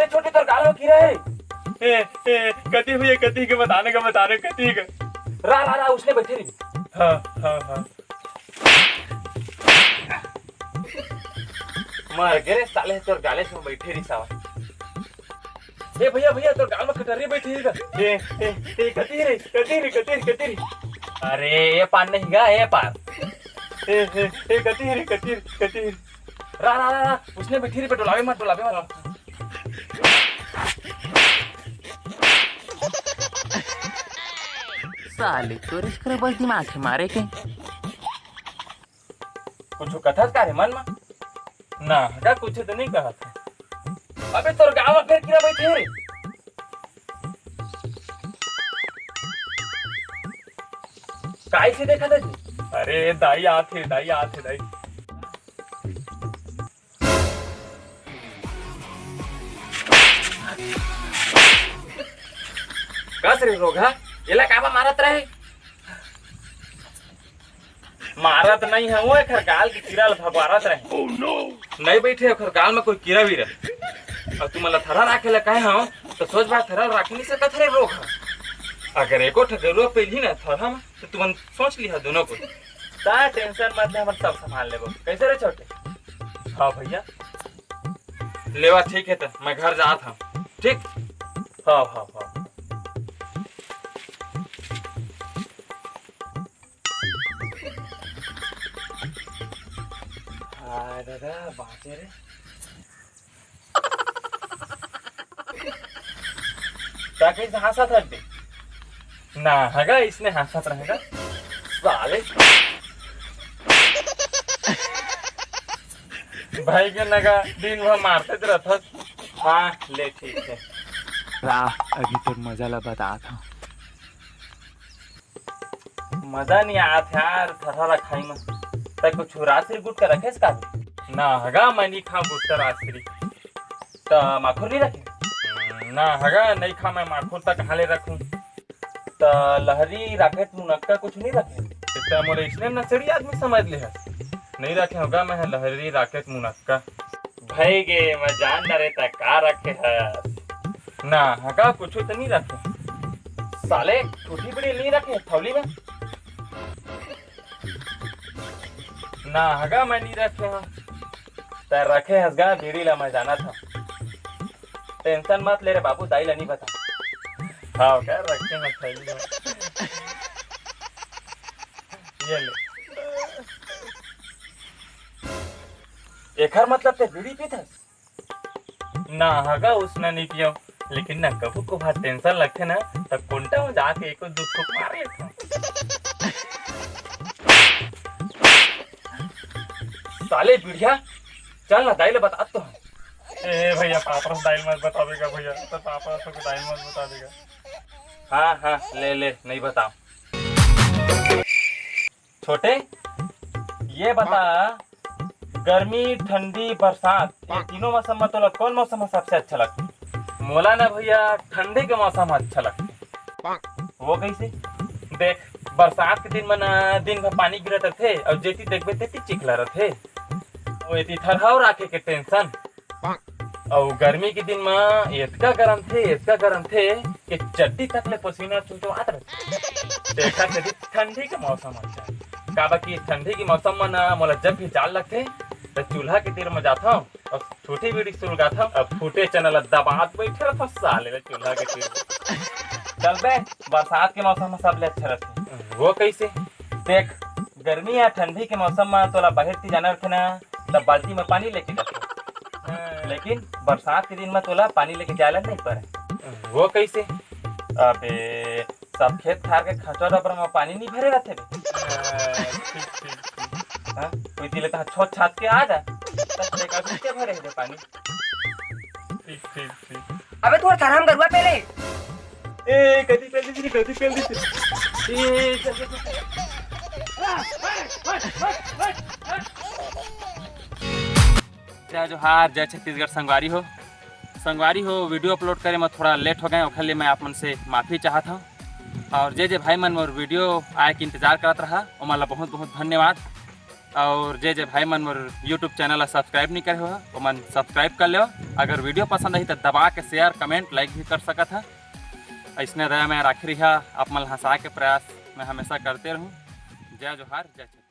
अरे छोटे तोर गाल में कीड़ा है। कती हुई है, कती के बताने कती का। रा रा रा उसने बैठे रही। हाँ। मर गए रे साले, तोर गाले से बैठे रही सावा। ए भैया तोर गाल में कटोरी बैठी है। कती रे। अरे ये पार नहीं गा, ये पार। कती। रा रा रा उसने बैठी रही। डोलावे मत। साले तोर इसके बस दिमाग से मारे के कुछ कथा का रे मन में ना हटा कुछ तो नहीं कहा था। अबे तोर गाँव में फिर कीड़ा बैठे रे। काय से देखा था जी? अरे दाई आथे दाई। कस रे रोगा येला काबा मारत रहे। मारत नहीं है वो एकर गाल के कीड़ा भगवारत रहे। Oh, no. नहीं बैठे एकर गाल में कोई कीड़ा भी रहे। और तू मला थरा राखे ला कहे हो तो सोच बात थरा राख नहीं सकत रे रोग। अगर एको ठगरो पेली ना थरा में तो तुम सोच लिया दोनों को। ता टेंशन मत ले, हम सब संभाल लेबो। कैसे रे छोटे? हाँ भैया। लेवा ठीक है तो मैं घर जात हूं। ठीक? हाँ। दादा बाँचे रे। क्या कैसे हंसा था बे? ना हगा इसने हंसत रहेगा साले भाई के नगा दिन भर मारते रहत। हाँ ले ठीक है। अभी तो मजा ला बता था। मजा नहीं आया यार थरा खाई में। तक कुछ रात्रि गुट कर रखे इसका ना हगा मैं नहीं खा गुट्टर आश्री। तो माखुर नहीं रखे। ना हगा नहीं खा मैं माखुर तक हाले रखूं। तो लहरी राकेट मुनक्का कुछ नहीं रखे। इतना मोरे इसने नसड़ी आदमी समझ ले है। नहीं रखे होगा मैं लहरी राकेट मुनक्का। भाई गे मैं जान डरे तक का रखे है। ना हगा कुछ तो नहीं रखे। साले टूटी बड़ी नहीं रखे थौली में। ना हगा मैं नहीं रखे हूँ। तो रखे हसगा बीड़ी ला मैं जाना था। टेंशन मत ले रे बाबू, दाई ला नहीं बता। हाँ क्या रखे मैं थैली में। ये ले। एकर मतलब ते बीड़ी पीता। ना हगा उसने नहीं पियो, लेकिन ना कबू को बहुत टेंशन लगते ना तब कुंटा में जाके एक दो फूक मार लेता। साले बिड़िया चल ना दाई ले बता तो। ए भैया पापा दाइल मत बतावेगा भैया, तो पापा तो दाइल मत बता देगा। हाँ ले नहीं बताओ। छोटे ये बता गर्मी ठंडी बरसात ये तीनों मौसम में तो कौन मौसम सबसे अच्छा लगता? मोला ना भैया ठंडी के मौसम अच्छा लगता। वो कैसे? देख बरसात के दिन में ना दिन भर पानी गिरत रथे और जेती देखबे तेती चिखला रथे। वो एती थरहाव राखे के टेंशन। और गर्मी के दिन में इतना गरम थे कि चड्डी तक ले पसीना चुचुआत रहे। देखा चली ठंडी के मौसम अच्छा है। काबा की ठंडी के मौसम में ना मोला जब भी जाल लगते तो चूल्हा के तीर में जाता हूँ और छोटी बीड़ी सुलगाता हूँ और फूटे चनल दबात बैठे रहता साले चूल्हा के तीर में। चल बे बरसात के मौसम में सब ले अच्छा रहते। वो कैसे? देख गर्मी या ठंडी के मौसम में तोला बाहर थी जाना रखे ना तब बाल्टी में पानी लेके जाते। लेकिन बरसात के दिन में तोला पानी लेके जाना नहीं पड़े। वो कैसे? अबे सब खेत खार के खचर रबर में पानी नहीं भरे रहते। कोई दिले तो छोट छात के आ जा तब देखा किसके भरे है पानी। ठीक। अबे थोड़ा आराम करवा पहले। ए कदी कर दी ए चल जो हार जय छत्तीसगढ़ संगवारी हो वीडियो अपलोड करे में थोड़ा लेट हो गए और लिए मैं आप मन से माफ़ी चाहता हूँ। और जे भाई मन मोर वीडियो आए के इंतजार करत रहा वो मला बहुत बहुत धन्यवाद। और जे भाई मन मोर यूट्यूब चैनल ला सब्सक्राइब नहीं करे हो वो मन सब्सक्राइब कर लो। अगर वीडियो पसंद आई तो दबा के शेयर कमेंट लाइक भी कर सकत है। ऐसने रहा मैं राखी रहा आप मन हंसा के प्रयास मैं हमेशा करते रहूँ। जय जोहार जय छत्तीसगढ़।